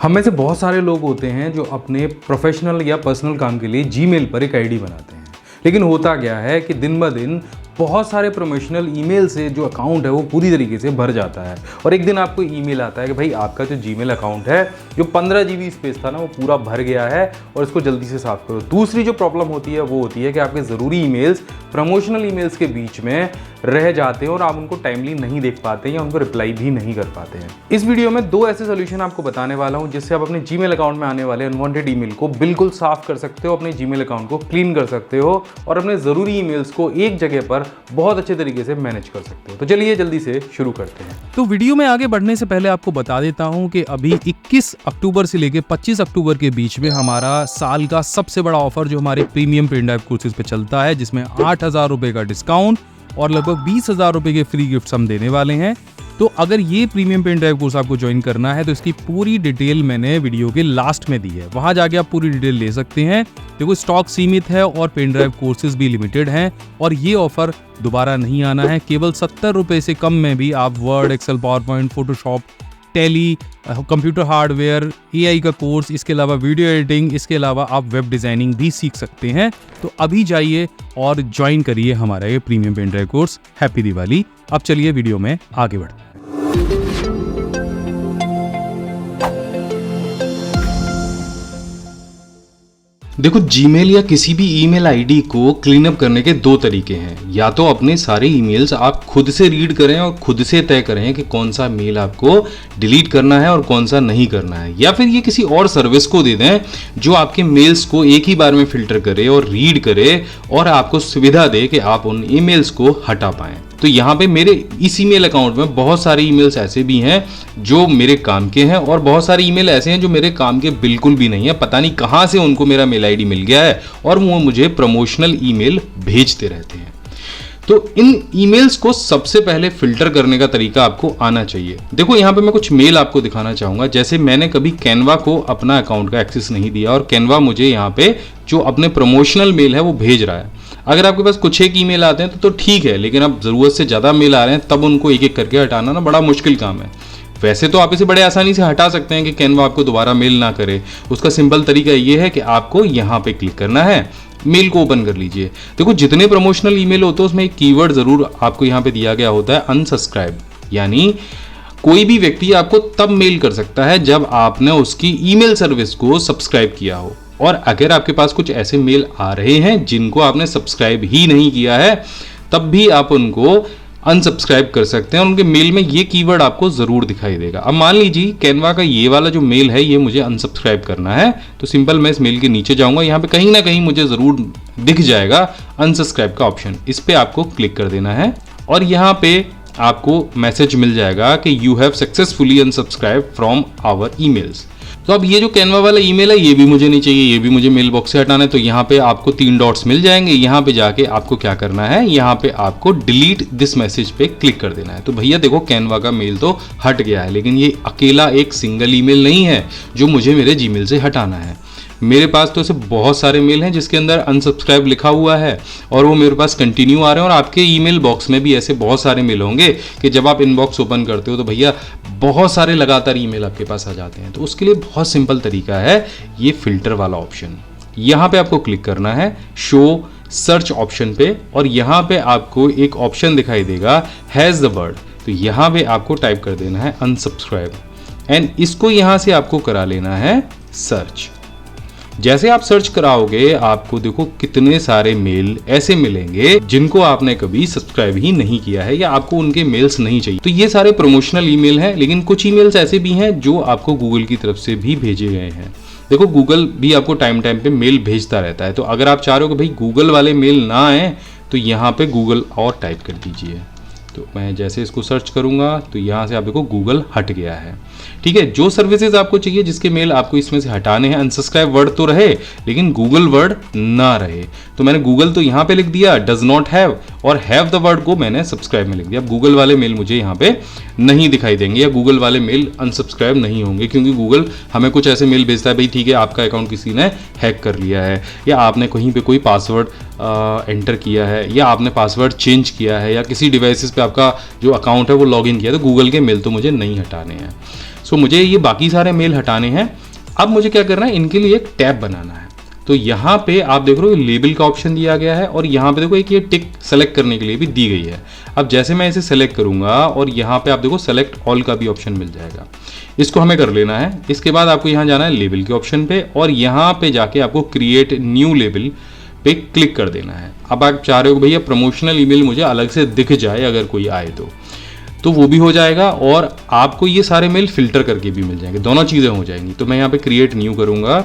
हम में से बहुत सारे लोग होते हैं जो अपने प्रोफेशनल या पर्सनल काम के लिए जीमेल पर एक आईडी बनाते हैं, लेकिन होता क्या है कि दिन ब दिन बहुत सारे प्रोमोशनल ईमेल से जो अकाउंट है वो पूरी तरीके से भर जाता है और एक दिन आपको ईमेल आता है कि भाई आपका जो जीमेल अकाउंट है जो 15 GB स्पेस था ना वो पूरा भर गया है और इसको जल्दी से साफ करो। दूसरी जो प्रॉब्लम होती है वो होती है कि आपके ज़रूरी ईमेल्स प्रमोशनल ईमेल्स के बीच में रह जाते हैं और आप उनको टाइमली नहीं देख पाते या उनको रिप्लाई भी नहीं कर पाते हैं। इस वीडियो में 2 ऐसे सोल्यूशन आपको बताने वाला हूं जिससे आप अपने जीमेल अकाउंट में आने वाले अनवांटेड ईमेल को बिल्कुल साफ कर सकते हो, अपने जीमेल अकाउंट को क्लीन कर सकते हो और अपने ज़रूरी ईमेल्स को एक जगह पर बहुत अच्छे तरीके से मैनेज कर सकते हो। तो चलिए जल्दी से शुरू करते हैं। तो वीडियो में आगे बढ़ने से पहले आपको बता देता हूं कि अभी 21 अक्टूबर से लेकर 25 अक्टूबर के बीच में हमारा साल का सबसे बड़ा ऑफर जो हमारे प्रीमियम पेन ड्राइव कोर्सेज पे चलता है, जिसमें 8,000 रुपए का डिस्काउंट और लगभग 20,000 रुपए के फ्री गिफ्ट हम देने वाले हैं। तो अगर ये प्रीमियम पेन ड्राइव कोर्स आपको ज्वाइन करना है तो इसकी पूरी डिटेल मैंने वीडियो के लास्ट में दी है, वहां जाके आप पूरी डिटेल ले सकते हैं। देखो स्टॉक सीमित है और पेन ड्राइव कोर्सेज भी लिमिटेड हैं और ये ऑफर दोबारा नहीं आना है। केवल 70 रुपए से कम में भी आप Word, Excel, PowerPoint, Photoshop, Tally, computer hardware, AI का कोर्स, इसके अलावा वीडियो एडिटिंग, इसके अलावा आप वेब डिज़ाइनिंग भी सीख सकते हैं। तो अभी जाइए और ज्वाइन करिए हमारा ये premium pen drive course. Happy Diwali. अब चलिए वीडियो में आगे बढ़ते हैं। देखो, जीमेल या किसी भी ईमेल आईडी को क्लीन अप करने के 2 तरीके हैं। या तो अपने सारे ईमेल्स आप खुद से रीड करें और खुद से तय करें कि कौन सा मेल आपको डिलीट करना है और कौन सा नहीं करना है, या फिर ये किसी और सर्विस को दे दें जो आपके मेल्स को एक ही बार में फिल्टर करे और रीड करे और आपको सुविधा दे कि आप उन ईमेल्स को हटा पाएं। तो यहाँ पे मेरे इस ईमेल अकाउंट में बहुत सारे ईमेल्स ऐसे भी हैं जो मेरे काम के हैं और बहुत सारे ईमेल ऐसे हैं जो मेरे काम के बिल्कुल भी नहीं है। पता नहीं कहाँ से उनको मेरा मेल आईडी मिल गया है और वो मुझे प्रमोशनल ईमेल भेजते रहते हैं। तो इन ईमेल्स को सबसे पहले फिल्टर करने का तरीका आपको आना चाहिए। देखो, यहाँ पे मैं कुछ मेल आपको दिखाना चाहूँगा। जैसे मैंने कभी कैनवा को अपना अकाउंट का एक्सेस नहीं दिया और कैनवा मुझे यहाँ पे जो अपने प्रमोशनल मेल है वो भेज रहा है। अगर आपके पास कुछ एक ईमेल आते हैं तो ठीक है, लेकिन अब ज़रूरत से ज़्यादा मेल आ रहे हैं तब उनको एक एक करके हटाना ना बड़ा मुश्किल काम है। वैसे तो आप इसे बड़े आसानी से हटा सकते हैं कि कैनवा आपको दोबारा मेल ना करे। उसका सिंपल तरीका ये है कि आपको यहाँ पे क्लिक करना है, मेल को ओपन कर लीजिए। देखो, जितने प्रमोशनल ईमेल होते हैं उसमें एक कीवर्ड जरूर आपको यहाँ पे दिया गया होता है, अनसब्सक्राइब। यानी कोई भी व्यक्ति आपको तब मेल कर सकता है जब आपने उसकी ईमेल सर्विस को सब्सक्राइब किया हो। और अगर आपके पास कुछ ऐसे मेल आ रहे हैं जिनको आपने सब्सक्राइब ही नहीं किया है तब भी आप उनको अनसब्सक्राइब कर सकते हैं। उनके मेल में ये कीवर्ड आपको जरूर दिखाई देगा। अब मान लीजिए कैनवा का ये वाला जो मेल है ये मुझे अनसब्सक्राइब करना है, तो सिंपल मैं इस मेल के नीचे जाऊंगा, यहाँ पे कहीं ना कहीं मुझे जरूर दिख जाएगा अनसब्सक्राइब का ऑप्शन। इस पे आपको क्लिक कर देना है और यहाँ पे आपको मैसेज मिल जाएगा कि you have successfully unsubscribe from our emails. तो अब ये जो कैनवा वाला ईमेल है ये भी मुझे नहीं चाहिए, ये भी मुझे मेल बॉक्स से हटाना है। तो यहाँ पे आपको 3 डॉट्स मिल जाएंगे। यहाँ पे जाके आपको क्या करना है, यहाँ पे आपको डिलीट दिस मैसेज पे क्लिक कर देना है। तो भैया देखो, कैनवा का मेल तो हट गया है, लेकिन ये अकेला एक सिंगल ईमेल नहीं है जो मुझे मेरे जीमेल से हटाना है। मेरे पास तो ऐसे बहुत सारे मेल हैं जिसके अंदर अनसब्सक्राइब लिखा हुआ है और वो मेरे पास कंटिन्यू आ रहे हैं। और आपके ईमेल बॉक्स में भी ऐसे बहुत सारे मेल होंगे कि जब आप इनबॉक्स ओपन करते हो तो भैया बहुत सारे लगातार ईमेल आपके पास आ जाते हैं। तो उसके लिए बहुत सिंपल तरीका है ये फिल्टर वाला ऑप्शन। यहाँ पे आपको क्लिक करना है शो सर्च ऑप्शन पे और यहाँ पे आपको एक ऑप्शन दिखाई देगा हैज़ द वर्ड। तो यहाँ पे आपको टाइप कर देना है अनसब्सक्राइब एंड इसको यहाँ से आपको करा लेना है सर्च। जैसे आप सर्च कराओगे आपको देखो कितने सारे मेल ऐसे मिलेंगे जिनको आपने कभी सब्सक्राइब ही नहीं किया है या आपको उनके मेल्स नहीं चाहिए। तो ये सारे प्रमोशनल ईमेल हैं, लेकिन कुछ ईमेल्स ऐसे भी हैं जो आपको गूगल की तरफ से भी भेजे गए हैं। देखो, गूगल भी आपको टाइम पे मेल भेजता रहता है। तो अगर आप चाह रहे हो कि भाई गूगल वाले मेल ना आए तो यहाँ पे गूगल और टाइप कर दीजिए। तो मैं जैसे इसको सर्च करूंगा तो यहाँ से आप देखो गूगल हट गया है। ठीक है, जो सर्विसेज आपको चाहिए जिसके मेल आपको इसमें से हटाने हैं, अनसब्सक्राइब वर्ड तो रहे लेकिन गूगल वर्ड ना रहे। तो मैंने गूगल तो यहाँ पे लिख दिया डज नॉट हैव और हैव द वर्ड को मैंने सब्सक्राइब में लिख दिया। अब गूगल वाले मेल मुझे यहाँ पे नहीं दिखाई देंगे या गूगल वाले मेल अनसब्सक्राइब नहीं होंगे, क्योंकि गूगल हमें कुछ ऐसे मेल भेजता है, भाई ठीक है आपका अकाउंट किसी ने हैक कर लिया है या आपने कहीं पे कोई पासवर्ड एंटर किया है या आपने पासवर्ड चेंज किया है या किसी डिवाइसेस पे आपका जो अकाउंट है वो लॉगिन किया है। तो गूगल के मेल तो मुझे नहीं हटाने हैं। सो मुझे ये बाकी सारे मेल हटाने हैं। अब मुझे क्या करना है, इनके लिए एक टैब बनाना है। तो यहाँ पे आप देख रहे हो लेबल का ऑप्शन दिया गया है और यहाँ पे देखो एक ये टिक सेलेक्ट करने के लिए भी दी गई है। अब जैसे मैं इसे सेलेक्ट करूँगा और यहाँ पे आप देखो सेलेक्ट ऑल का भी ऑप्शन मिल जाएगा, इसको हमें कर लेना है। इसके बाद आपको यहाँ जाना है लेबल के ऑप्शन पे और यहाँ पे जाके आपको क्रिएट न्यू लेबल पे क्लिक कर देना है। अब आप चाह रहे हो भैया प्रमोशनल ईमेल मुझे अलग से दिख जाए अगर कोई आए तो वो भी हो जाएगा और आपको ये सारे मेल फिल्टर करके भी मिल जाएंगे, दोनों चीज़ें हो जाएंगी। तो मैं यहाँ पे क्रिएट न्यू करूँगा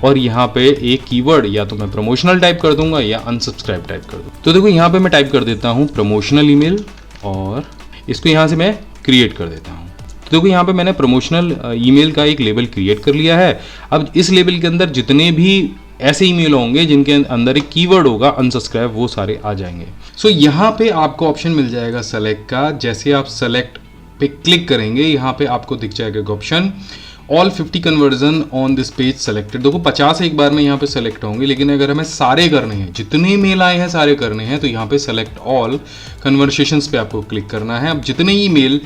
और यहाँ पे एक कीवर्ड या तो मैं प्रमोशनल टाइप कर दूंगा या अनसब्सक्राइब टाइप कर दूंगा। तो देखो यहाँ पे मैं टाइप कर देता हूँ प्रमोशनल ईमेल और इसको यहाँ से मैं क्रिएट कर देता हूँ। तो देखो यहाँ पे मैंने प्रमोशनल ईमेल का एक लेबल क्रिएट कर लिया है। अब इस लेबल के अंदर जितने भी ऐसे ईमेल होंगे जिनके अंदर एक कीवर्ड होगा अनसब्सक्राइब, वो सारे आ जाएंगे। सो यहाँ पे आपको ऑप्शन मिल जाएगा सेलेक्ट का। जैसे आप सेलेक्ट पे क्लिक करेंगे यहाँ पे आपको दिख जाएगा option all 50 conversion on this page selected. देखो 50 एक बार में यहाँ पे सेलेक्ट होंगे, लेकिन अगर हमें सारे करने हैं, जितने मेल आए हैं सारे करने हैं, तो यहाँ पे सेलेक्ट ऑल कन्वर्सेशंस पे आपको क्लिक करना है। अब जितने ईमेल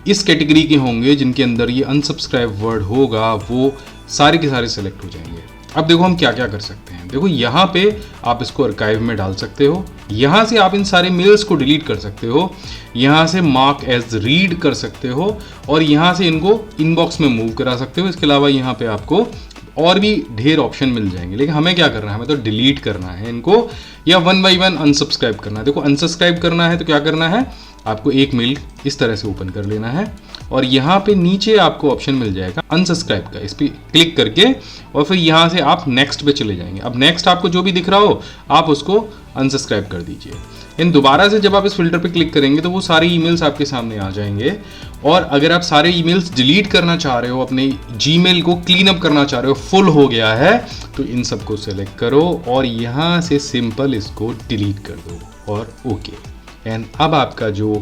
इस कैटेगरी के होंगे जिनके अंदर ये अनसब्सक्राइब वर्ड होगा वो सारे के सारे सेलेक्ट हो जाएंगे। अब देखो हम क्या क्या कर सकते हैं। देखो यहाँ पे आप इसको आर्काइव में डाल सकते हो, यहाँ से आप इन सारे मेल्स को डिलीट कर सकते हो, यहाँ से मार्क एज रीड कर सकते हो और यहाँ से इनको इनबॉक्स में मूव करा सकते हो। इसके अलावा यहाँ पे आपको और भी ढेर ऑप्शन मिल जाएंगे, लेकिन हमें क्या करना है, हमें तो डिलीट करना है इनको या 1 बाय 1 अनसब्सक्राइब करना है। देखो अनसब्सक्राइब करना है तो क्या करना है, आपको एक मेल इस तरह से ओपन कर लेना है और यहाँ पे नीचे आपको ऑप्शन मिल जाएगा अनसब्सक्राइब का, इस पर क्लिक करके और फिर यहाँ से आप नेक्स्ट पे चले जाएंगे। अब नेक्स्ट आपको जो भी दिख रहा हो आप उसको अनसब्सक्राइब कर दीजिए। इन दोबारा से जब आप इस फिल्टर पे क्लिक करेंगे तो वो सारे ईमेल्स आपके सामने आ जाएंगे और अगर आप सारे ईमेल्स डिलीट करना चाह रहे हो, अपने जीमेल को क्लीन अप करना चाह रहे हो, फुल हो गया है, तो इन सबको सेलेक्ट करो और यहाँ से सिंपल इसको डिलीट कर दो और ओके। एंड अब आपका जो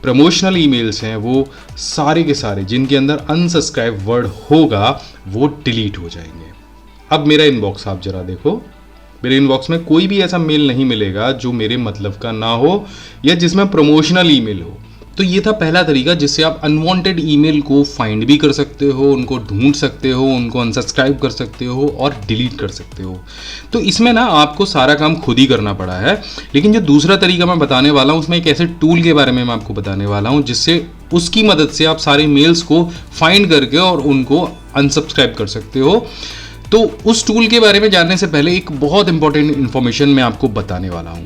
प्रमोशनल ईमेल्स हैं वो सारे के सारे जिनके अंदर अनसब्सक्राइब वर्ड होगा वो डिलीट हो जाएंगे। अब मेरा इनबॉक्स आप जरा देखो, मेरे इनबॉक्स में कोई भी ऐसा मेल नहीं मिलेगा जो मेरे मतलब का ना हो या जिसमें प्रमोशनल ईमेल हो। तो ये था पहला तरीका जिससे आप अनवांटेड ईमेल को फाइंड भी कर सकते हो, उनको ढूंढ सकते हो, उनको अनसब्सक्राइब कर सकते हो और डिलीट कर सकते हो। तो इसमें ना आपको सारा काम खुद ही करना पड़ा है, लेकिन जो दूसरा तरीका मैं बताने वाला हूँ उसमें एक ऐसे टूल के बारे में मैं आपको बताने वाला हूँ जिससे उसकी मदद से आप सारे मेल्स को फाइंड करके और उनको अनसब्सक्राइब कर सकते हो। तो उस टूल के बारे में जानने से पहले एक बहुत इंपॉर्टेंट इन्फॉर्मेशन मैं आपको बताने वाला हूँ।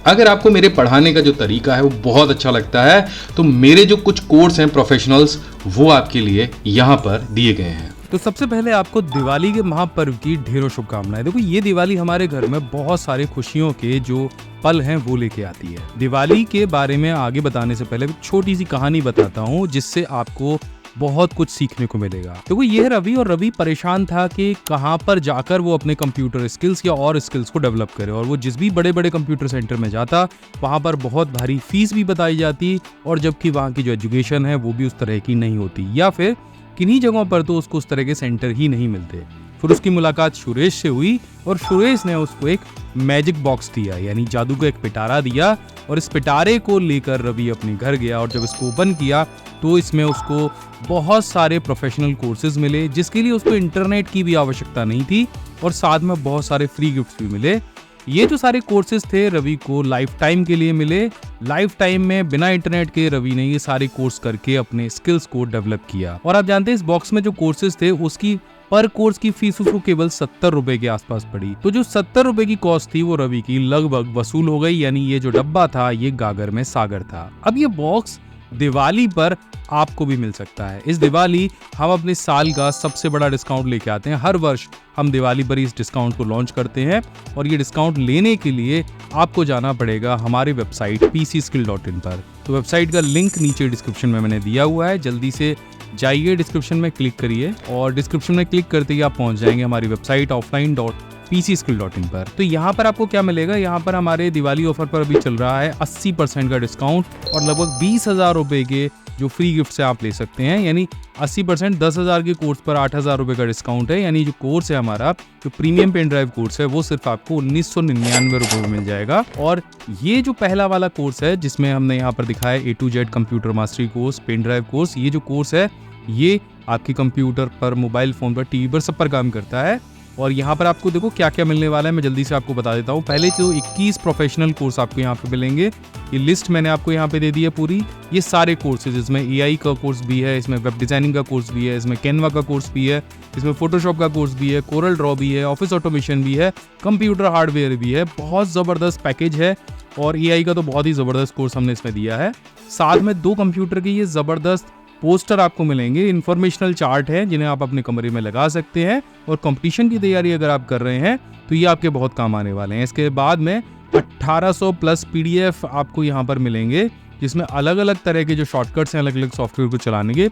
अगर आपको मेरे पढ़ाने का जो तरीका है वो बहुत अच्छा लगता है तो मेरे जो कुछ कोर्स हैं प्रोफेशनल्स वो आपके लिए यहाँ पर दिए गए हैं। तो सबसे पहले आपको दिवाली के महापर्व की ढेरों शुभकामनाएं। देखो ये दिवाली हमारे घर में बहुत सारे खुशियों के जो पल हैं वो लेके आती है। दिवाली के बारे में आगे बताने से पहले एक छोटी सी कहानी बताता हूँ जिससे आपको बहुत कुछ सीखने को मिलेगा। देखो ये है रवि, और रवि परेशान था कि कहाँ पर जाकर वो अपने कंप्यूटर स्किल्स या और स्किल्स को डेवलप करे, और वो जिस भी बड़े बड़े कंप्यूटर सेंटर में जाता वहाँ पर बहुत भारी फीस भी बताई जाती और जबकि वहाँ की जो एजुकेशन है वो भी उस तरह की नहीं होती, या फिर किन्हीं जगहों पर तो उसको उस तरह के सेंटर ही नहीं मिलते। फिर उसकी मुलाकात सुरेश से हुई और सुरेश ने उसको एक मैजिक बॉक्स दिया, यानी जादू का एक पिटारा दिया, और इस पिटारे को लेकर रवि अपने घर गया और जब इसको ओपन किया तो इसमें उसको बहुत सारे प्रोफेशनल कोर्सेज मिले जिसके लिए उसको इंटरनेट की भी आवश्यकता नहीं थी और साथ में बहुत सारे फ्री गिफ्ट्स भी मिले। ये जो सारे कोर्सेज थे रवि को लाइफ टाइम के लिए मिले। लाइफ टाइम में बिना इंटरनेट के रवि ने ये सारे कोर्स करके अपने स्किल्स को डेवलप किया। और आप जानते हैं इस बॉक्स में जो कोर्सेज थे उसकी पर कोर्स की फीस उसको केवल 70 रुपए के आसपास पड़ी। तो जो 70 रुपए की कॉस्ट थी वो रवि की लगभग वसूल हो गई, यानी ये जो डब्बा था ये गागर में सागर था। अब ये बॉक्स दिवाली पर आपको भी मिल सकता है। इस दिवाली हम अपने साल का सबसे बड़ा डिस्काउंट लेके आते हैं। हर वर्ष हम दिवाली पर इस डिस्काउंट को लॉन्च करते हैं और ये डिस्काउंट लेने के लिए आपको जाना पड़ेगा हमारी वेबसाइट pcskill.in पर। तो वेबसाइट का लिंक नीचे डिस्क्रिप्शन में मैंने दिया हुआ है, जल्दी से जाइए, डिस्क्रिप्शन में क्लिक करिए और डिस्क्रिप्शन में क्लिक करते ही आप पहुंच जाएंगे हमारी वेबसाइट offline.pcskill.in पर। तो यहाँ पर आपको क्या मिलेगा, यहाँ पर हमारे दिवाली ऑफर पर अभी चल रहा है 80% का डिस्काउंट और लगभग 20,000 रुपए के जो फ्री गिफ्ट से आप ले सकते हैं, यानी 80% 10,000 के कोर्स पर 8,000 रुपए का डिस्काउंट है। यानी जो कोर्स है हमारा जो प्रीमियम पेन ड्राइव कोर्स है वो सिर्फ आपको 1999 रुपए में मिल जाएगा। और ये जो पहला वाला कोर्स है जिसमें हमने यहाँ पर दिखाया A to Z computer mastery course pen drive course, ये जो कोर्स है ये आपके कंप्यूटर पर, मोबाइल फ़ोन पर, टीवी पर, सब पर काम करता है। और यहाँ पर आपको देखो क्या क्या मिलने वाला है, मैं जल्दी से आपको बता देता हूँ। पहले तो 21 प्रोफेशनल कोर्स आपको यहाँ पे मिलेंगे। ये लिस्ट मैंने आपको यहाँ पे दे दी है पूरी। ये सारे कोर्सेज, इसमें AI का कोर्स भी है, इसमें वेब डिज़ाइनिंग का कोर्स भी है, इसमें कैनवा का कोर्स भी है, इसमें फोटोशॉप का कोर्स भी है, कोरल ड्रॉ भी है, ऑफिस ऑटोमेशन भी है, कंप्यूटर हार्डवेयर भी है। बहुत ज़बरदस्त पैकेज है और AI का तो बहुत ही ज़बरदस्त कोर्स हमने इसमें दिया है। साथ में 2 कंप्यूटर के ये ज़बरदस्त पोस्टर आपको मिलेंगे, इन्फॉर्मेशनल चार्ट है जिन्हें आप अपने कमरे में लगा सकते हैं। और कंपटीशन की तैयारी अगर आप कर रहे हैं तो ये आपके बहुत काम आने वाले हैं। इसके बाद में 1800 प्लस PDF आपको यहाँ पर मिलेंगे, जिसमें अलग अलग तरह के जो शॉर्टकट्स हैं अलग अलग सॉफ्टवेयर को चलाने के,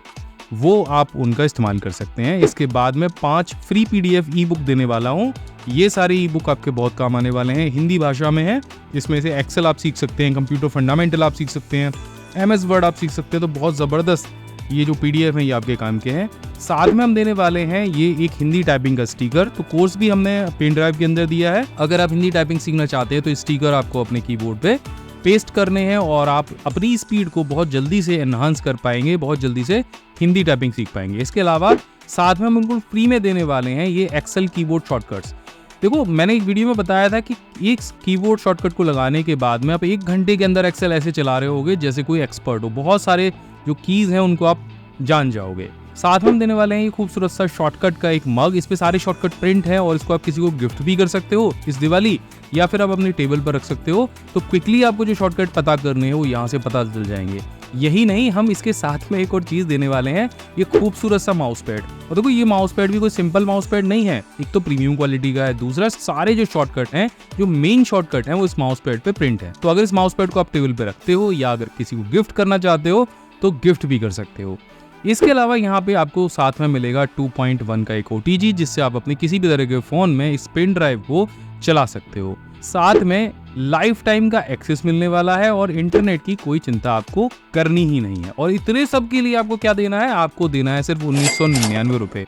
वो आप उनका इस्तेमाल कर सकते हैं। इसके बाद में 5 फ्री PDF ई बुक देने वाला हूँ। ये सारी ई बुक आपके बहुत काम आने वाले हैं, हिंदी भाषा में है। इसमें से एक्सेल आप सीख सकते हैं, कंप्यूटर फंडामेंटल आप सीख सकते हैं, MS वर्ड आप सीख सकते हैं। तो बहुत ज़बरदस्त ये जो PDF हैं ये आपके काम के हैं। साथ में हम देने वाले हैं ये एक हिंदी टाइपिंग का स्टिकर। तो कोर्स भी हमने पेन ड्राइव के अंदर दिया है। अगर आप हिंदी टाइपिंग सीखना चाहते हैं तो स्टिकर आपको अपने कीबोर्ड पे पेस्ट करने हैं और आप अपनी स्पीड को बहुत जल्दी से एनहांस कर पाएंगे, बहुत जल्दी से हिंदी टाइपिंग सीख पाएंगे। इसके अलावा साथ में हम बिल्कुल फ्री में देने वाले हैं ये एक्सेल कीबोर्ड शॉर्टकट्स। देखो, मैंने एक वीडियो में बताया था कि एक कीबोर्ड शॉर्टकट को लगाने के बाद में आप 1 घंटे के अंदर एक्सेल ऐसे चला रहे होगे जैसे कोई एक्सपर्ट हो। बहुत सारे जो कीज़ हैं उनको आप जान जाओगे। साथ में हम देने वाले हैं ये खूबसूरत सा शॉर्टकट का एक मग। इस पे सारे शॉर्टकट प्रिंट है और इसको आप किसी को गिफ्ट भी कर सकते हो इस दिवाली, या फिर आप अपने टेबल पर रख सकते हो। तो क्विकली आपको जो शॉर्टकट पता करने हैं वो यहाँ से पता चल जाएंगे। यही नहीं, हम इसके साथ में एक और चीज़ देने वाले हैं, ये खूबसूरत सा माउस पैड। और देखो, ये माउस पैड भी कोई सिंपल माउस पैड नहीं है, एक तो प्रीमियम क्वालिटी का है, दूसरा सारे जो शॉर्टकट हैं, जो मेन शॉर्टकट हैं वो इस माउस पैड पे प्रिंट है। तो अगर इस माउस पैड को आप टेबल पे रखते हो या अगर किसी को गिफ्ट करना चाहते हो तो गिफ्ट भी कर सकते हो। इसके अलावा यहाँ पे आपको साथ में मिलेगा 2.1 का एक OTG, जिससे आप अपने किसी भी तरह के फ़ोन में इस पेन ड्राइव को चला सकते हो। साथ में लाइफ टाइम का एक्सेस मिलने वाला है और इंटरनेट की कोई चिंता आपको करनी ही नहीं है। और इतने सब के लिए आपको क्या देना है? आपको देना है सिर्फ 1999 रुपये।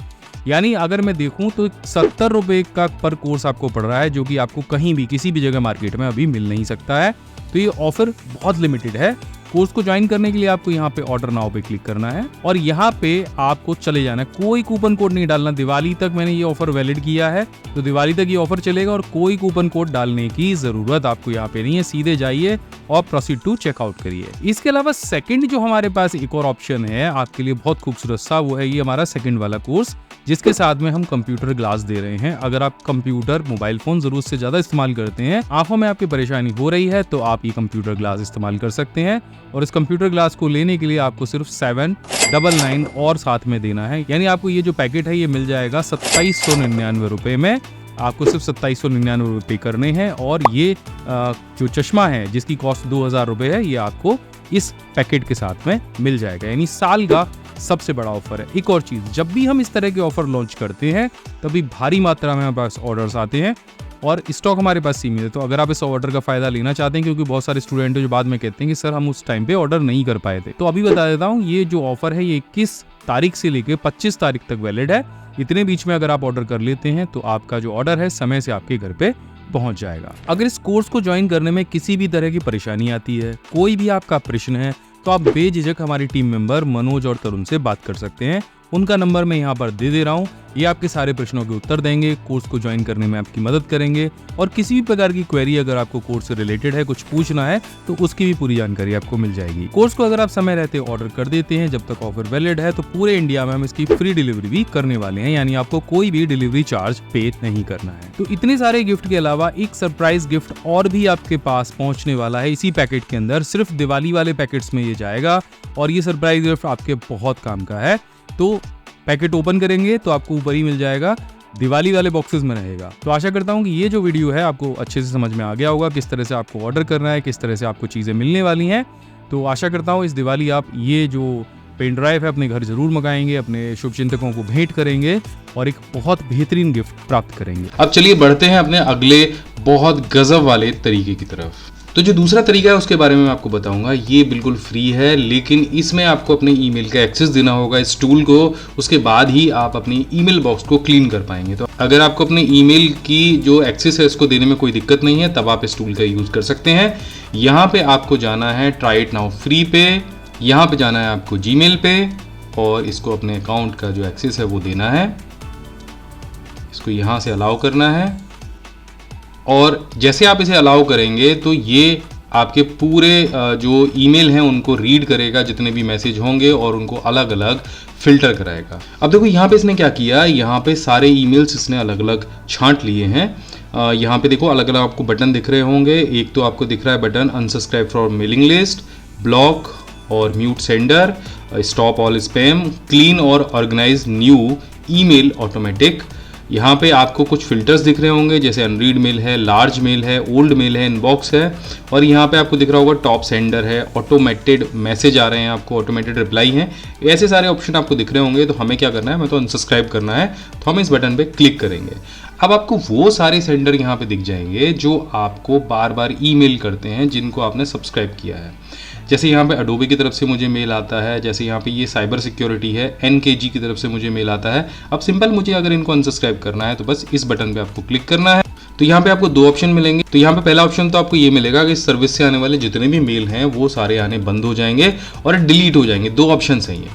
यानी अगर मैं देखूं तो 70 रुपये का पर कोर्स आपको पड़ रहा है, जो कि आपको कहीं भी किसी भी जगह मार्केट में अभी मिल नहीं सकता है। तो ये ऑफर बहुत लिमिटेड है। कोर्स को ज्वाइन करने के लिए आपको यहाँ पे ऑर्डर नाउ पे क्लिक करना है और यहाँ पे आपको चले जाना है। कोई कूपन कोड नहीं डालना। दिवाली तक मैंने ये ऑफर वैलिड किया है, तो दिवाली तक ये ऑफर चलेगा और कोई कूपन कोड डालने की जरूरत आपको यहाँ पे नहीं है। सीधे जाइए और प्रोसीड टू चेकआउट करिए। इसके अलावा सेकंड जो हमारे पास एक और ऑप्शन है आपके लिए बहुत खूबसूरत सा, वो है ये हमारा सेकंड वाला कोर्स, जिसके साथ में हम कंप्यूटर ग्लास दे रहे हैं। अगर आप कंप्यूटर, मोबाइल फोन जरूरत से ज्यादा इस्तेमाल करते हैं, आंखों में आपकी परेशानी हो रही है, तो आप ये कंप्यूटर ग्लास इस्तेमाल कर सकते हैं। और इस कंप्यूटर ग्लास को लेने के लिए आपको सिर्फ 799 और साथ में देना है। यानी आपको ये जो पैकेट है ये मिल जाएगा 2799 रुपए में। आपको सिर्फ 2799 रुपये करने हैं और ये जो चश्मा है जिसकी कॉस्ट 2000 रुपये है, ये आपको इस पैकेट के साथ में मिल जाएगा। यानी साल का सबसे बड़ा ऑफर है। एक और चीज़, जब भी हम इस तरह के ऑफर लॉन्च करते हैं तभी भारी मात्रा में हमारे पास ऑर्डर्स आते हैं और स्टॉक हमारे पास सीमित है। तो अगर आप इस ऑर्डर का फायदा लेना चाहते हैं, क्योंकि बहुत सारे स्टूडेंट हैं जो बाद में कहते हैं कि सर हम उस टाइम पे ऑर्डर नहीं कर पाए थे, तो अभी बता देता हूँ ये जो ऑफर है ये 21 तारीख से लेकर 25 तारीख तक वैलिड है। इतने बीच में अगर आप ऑर्डर कर लेते हैं तो आपका जो ऑर्डर है समय से आपके घर पे पहुंच जाएगा। अगर इस कोर्स को ज्वाइन करने में किसी भी तरह की परेशानी आती है, कोई भी आपका प्रश्न है, तो आप बेझिझक हमारी टीम मेंबर मनोज और तरुण से बात कर सकते हैं। उनका नंबर मैं यहाँ पर दे रहा हूँ। ये आपके सारे प्रश्नों के उत्तर देंगे, कोर्स को ज्वाइन करने में आपकी मदद करेंगे और किसी भी प्रकार की क्वेरी अगर आपको कोर्स से रिलेटेड है, कुछ पूछना है, तो उसकी भी पूरी जानकारी आपको मिल जाएगी। कोर्स को अगर आप समय रहते ऑर्डर कर देते हैं, जब तक ऑफर वैलिड है, तो पूरे इंडिया में हम इसकी फ्री डिलीवरी भी करने वाले हैं। यानी आपको कोई भी डिलीवरी चार्ज पे नहीं करना है। तो इतने सारे गिफ्ट के अलावा एक सरप्राइज गिफ्ट और भी आपके पास पहुंचने वाला है इसी पैकेट के अंदर। सिर्फ दिवाली वाले पैकेट्स में ये जाएगा और ये सरप्राइज गिफ्ट आपके बहुत काम का है। तो पैकेट ओपन करेंगे तो आपको ऊपर ही मिल जाएगा, दिवाली वाले बॉक्सेस में रहेगा। तो आशा करता हूँ कि ये जो वीडियो है आपको अच्छे से समझ में आ गया होगा, किस तरह से आपको ऑर्डर करना है, किस तरह से आपको चीज़ें मिलने वाली हैं। तो आशा करता हूँ इस दिवाली आप ये जो पेन ड्राइव है अपने घर जरूर मंगाएंगे, अपने शुभचिंतकों को भेंट करेंगे और एक बहुत बेहतरीन गिफ्ट प्राप्त करेंगे। अब चलिए बढ़ते हैं अपने अगले बहुत गजब वाले तरीके की तरफ। तो जो दूसरा तरीका है उसके बारे में मैं आपको बताऊंगा। ये बिल्कुल फ्री है, लेकिन इसमें आपको अपने ईमेल का एक्सेस देना होगा इस टूल को। उसके बाद ही आप अपनी ईमेल बॉक्स को क्लीन कर पाएंगे। तो अगर आपको अपने ईमेल की जो एक्सेस है उसको देने में कोई दिक्कत नहीं है, तब आप इस टूल का यूज़ कर सकते हैं। यहाँ पे आपको जाना है ट्राई इट नाउ फ्री पे, यहाँ पे जाना है आपको जीमेल पे और इसको अपने अकाउंट का जो एक्सेस है वो देना है। इसको यहाँ से अलाउ करना है और जैसे आप इसे अलाउ करेंगे तो ये आपके पूरे जो ईमेल हैं उनको रीड करेगा, जितने भी मैसेज होंगे, और उनको अलग अलग फिल्टर कराएगा। अब देखो यहाँ पे इसने क्या किया, यहाँ पे सारे ईमेल्स इसने अलग अलग छांट लिए हैं। यहाँ पे देखो अलग अलग आपको बटन दिख रहे होंगे। एक तो आपको दिख रहा है button unsubscribe from mailing list, block और mute sender, stop all spam, clean और ऑर्गेनाइज न्यू ईमेल ऑटोमेटिक। यहाँ पे आपको कुछ फिल्टर्स दिख रहे होंगे, जैसे अनरीड मेल है, लार्ज मेल है, ओल्ड मेल है, इनबॉक्स है, और यहाँ पे आपको दिख रहा होगा टॉप सेंडर है, ऑटोमेटेड मैसेज आ रहे हैं आपको, ऑटोमेटेड रिप्लाई हैं। ऐसे सारे ऑप्शन आपको दिख रहे होंगे। तो हमें क्या करना है, हमें तो अनसब्सक्राइब करना है, तो हम इस बटन पे क्लिक करेंगे। अब आपको वो सारे सेंडर यहाँ पे दिख जाएंगे जो आपको बार बार ईमेल करते हैं, जिनको आपने सब्सक्राइब किया है। जैसे यहाँ पे अडोबे की तरफ से मुझे मेल आता है, जैसे यहाँ पे ये साइबर सिक्योरिटी है, NKG की तरफ से मुझे मेल आता है। अब सिंपल मुझे अगर इनको अनसब्सक्राइब करना है तो बस इस बटन पे आपको क्लिक करना है। तो यहाँ पे आपको दो ऑप्शन मिलेंगे। तो यहाँ पे पहला ऑप्शन तो आपको ये मिलेगा कि इस सर्विस से आने वाले जितने भी मेल हैं वो सारे आने बंद हो जाएंगे और डिलीट हो जाएंगे। दो ऑप्शन है ये।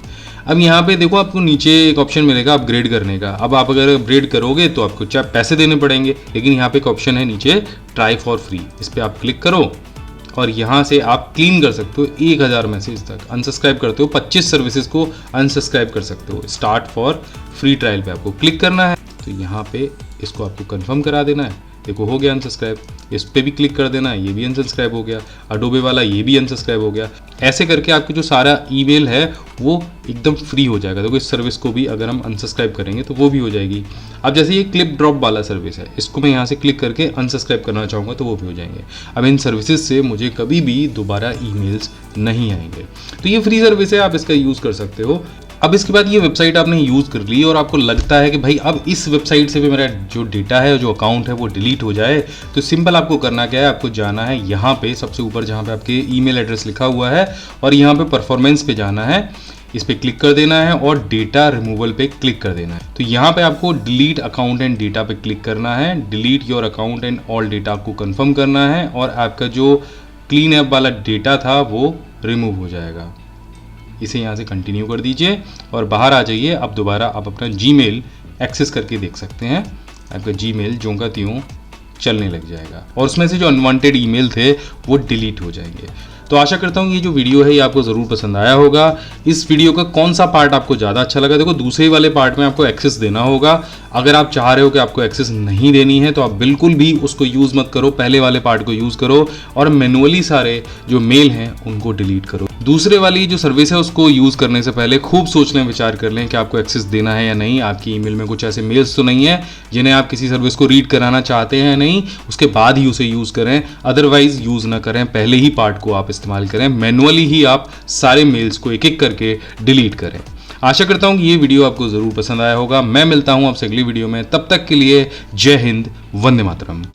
अब यहाँ पे देखो आपको नीचे एक ऑप्शन मिलेगा अपग्रेड करने का। अब आप अगर अपग्रेड करोगे तो आपको चाहे पैसे देने पड़ेंगे, लेकिन यहाँ पे एक ऑप्शन है नीचे ट्राई फॉर फ्री, इस पर आप क्लिक करो और यहाँ से आप क्लीन कर सकते हो 1000 मैसेज तक। अनसब्सक्राइब करते हो 25 सर्विसेज को अनसब्सक्राइब कर सकते हो। स्टार्ट फॉर फ्री ट्रायल पे आपको क्लिक करना है। तो यहाँ पे इसको आपको कंफर्म करा देना है। देखो हो गया अनसब्सक्राइब। इस पर भी क्लिक कर देना है, ये भी अनसब्सक्राइब हो गया। अडोबे वाला ये भी अनसब्सक्राइब हो गया। ऐसे करके आपकी जो सारा ईमेल है वो एकदम फ्री हो जाएगा। देखो इस सर्विस को भी अगर हम अनसब्सक्राइब करेंगे तो वो भी हो जाएगी। अब जैसे ये क्लिप ड्रॉप वाला सर्विस है, इसको मैं यहाँ से क्लिक करके अनसब्सक्राइब करना चाहूँगा तो वो भी हो जाएंगे। अब इन सर्विसेज से मुझे कभी भी दोबारा ईमेल्स नहीं आएंगे। तो ये फ्री सर्विस है, आप इसका यूज़ कर सकते हो। अब इसके बाद ये वेबसाइट आपने यूज़ कर ली और आपको लगता है कि भाई अब इस वेबसाइट से भी मेरा जो डेटा है, जो अकाउंट है वो डिलीट हो जाए, तो सिंपल आपको करना क्या है, आपको जाना है यहाँ पे सबसे ऊपर जहाँ पे आपके ईमेल एड्रेस लिखा हुआ है और यहाँ पे परफॉर्मेंस पे जाना है। इस पर क्लिक कर देना है और डेटा रिमूवल पे क्लिक कर देना है। तो यहाँ पे आपको डिलीट अकाउंट एंड डेटा पे क्लिक करना है। Delete your account and all data को कंफर्म करना है और आपका जो क्लीन ऐप वाला डेटा था वो रिमूव हो जाएगा। इसे यहाँ से कंटिन्यू कर दीजिए और बाहर आ जाइए। अब दोबारा आप अपना जीमेल एक्सेस करके देख सकते हैं। आपका जीमेल ज्यों का त्यों चलने लग जाएगा और उसमें से जो अनवांटेड ईमेल थे वो डिलीट हो जाएंगे। तो आशा करता हूँ ये जो वीडियो है ये आपको ज़रूर पसंद आया होगा। इस वीडियो का कौन सा पार्ट आपको ज़्यादा अच्छा लगा? देखो दूसरे वाले पार्ट में आपको एक्सेस देना होगा। अगर आप चाह रहे हो कि आपको एक्सेस नहीं देनी है तो आप बिल्कुल भी उसको यूज़ मत करो, पहले वाले पार्ट को यूज़ करो और मैनुअली सारे जो मेल हैं उनको डिलीट करो। दूसरे वाली जो सर्विस है उसको यूज़ करने से पहले खूब सोच लें, विचार कर लें कि आपको एक्सेस देना है या नहीं। आपकी ईमेल में कुछ ऐसे मेल्स तो नहीं है जिन्हें आप किसी सर्विस को रीड कराना चाहते हैं नहीं, उसके बाद ही उसे यूज़ करें, अदरवाइज यूज़ ना करें। पहले ही पार्ट को आप इस्तेमाल करें, मैनुअली ही आप सारे मेल्स को एक एक करके डिलीट करें। आशा करता हूँ कि ये वीडियो आपको ज़रूर पसंद आया होगा। मैं मिलता हूँ आपसे अगली वीडियो में, तब तक के लिए जय हिंद, वंदे मातरम।